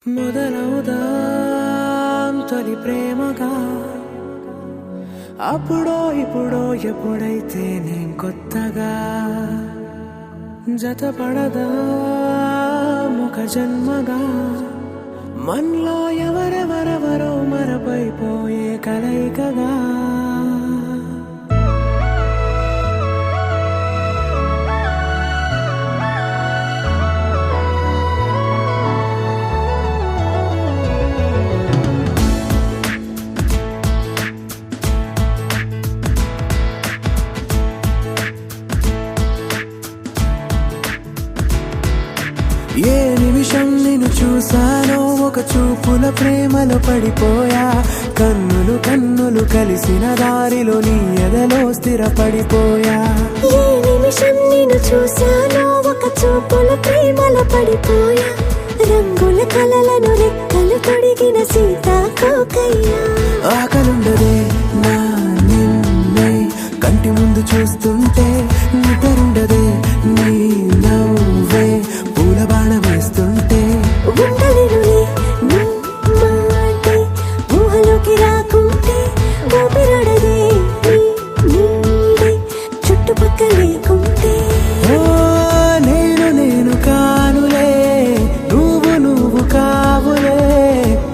మొదలవుదాం తొలి ప్రేమగా అప్పుడో ఇప్పుడో ఎప్పుడైతే నేను కొత్తగా జతపడదా ముఖ జన్మగా మనలో ఎవరెవరెవరో మరపైపోయే కలయికగా ఏ నిమిషం నిన్ను చూసానో ఒక చూపుల ప్రేమలో పడిపోయా కన్నులు కన్నులు కలిసిన దారిలో నీ ఎదలో స్థిరపడిపోయా ఏ నిమిషం నిన్ను చూసానో ఒక చూపుల ప్రేమలో పడిపోయా రంగుల కలలను రెక్కలు తొడిగిన సీతాకోకయ్యా ఆకలుండదే నా నిన్నే కంటి ముందు చూస్తుంటే నిద్రుండదే నీ నవ్వే పూల బాణ వేస్తుంటే ఉండలేనులే నీ మాటే ఊహలోకి రాకుంటే ఊపిరాడదే నీ నీడే చుట్టుపక్కల లేకుంటే ఓ నేను కానులే నువ్వు కావులే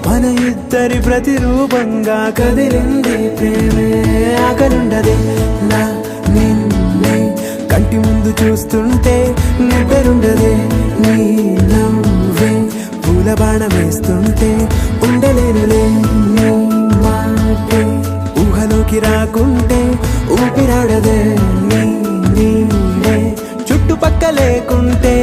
మన ఇద్దరి ప్రతిరూపంగా కదిలింది ప్రేమే ఆకలుండదే నా నిన్నే కంటి ముందు చూస్తుంటే నిద్రుండదే నీ నవ్వే పూల బాణ వేస్తుంటే ఉండలేనులే నీ మాటే ఊహలోకి రాకుంటే ఊపిరాడదే నీ నీడే చుట్టుపక్క లేకుంటే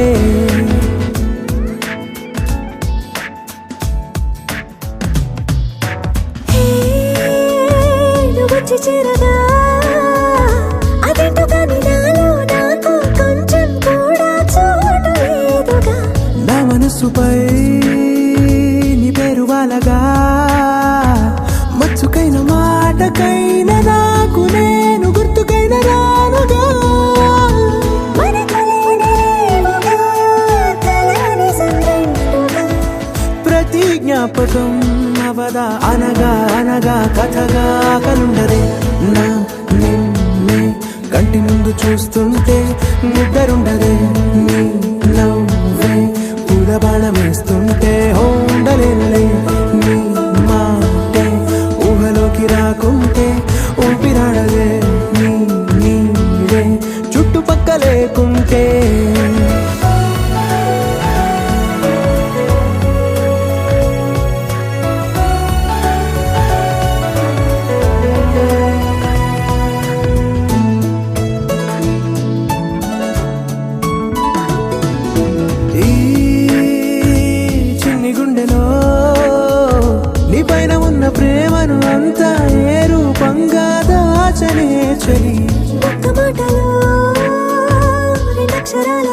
నువ్వు వచ్చి చేరగా అదేంటో కానీ నాలో నాకు కొంచెం కూడా చోటు లేదుగా నా మనసుపై నీ పేరు వాలగా మచ్చుకైన మాటకైన నాకు నేను గుర్తుకైన రానుగా మనకులేనేమోగా కలని సంరెండుగా ప్రతి జ్ఞాపకం అవదా అనగా అనగా కథగా కలుండదే నా నిన్నే కంటి ముందు చూస్తుంటే నిద్రుండదే నీ నవ్వే పూల బాణ వేస్తుంటే ఉండలేనులే నీ మాటే ఊహలోకి రాకుంటే ఊపిరాడదే నీ నీడే చుట్టుపక్క లేకుంటే ఈ చిన్ని గుండెలో నీ పైన ఉన్న ప్రేమను అంతా ఏ రూపంగా దాచనే చలి ఒక్క మాటలో రెండక్షరాల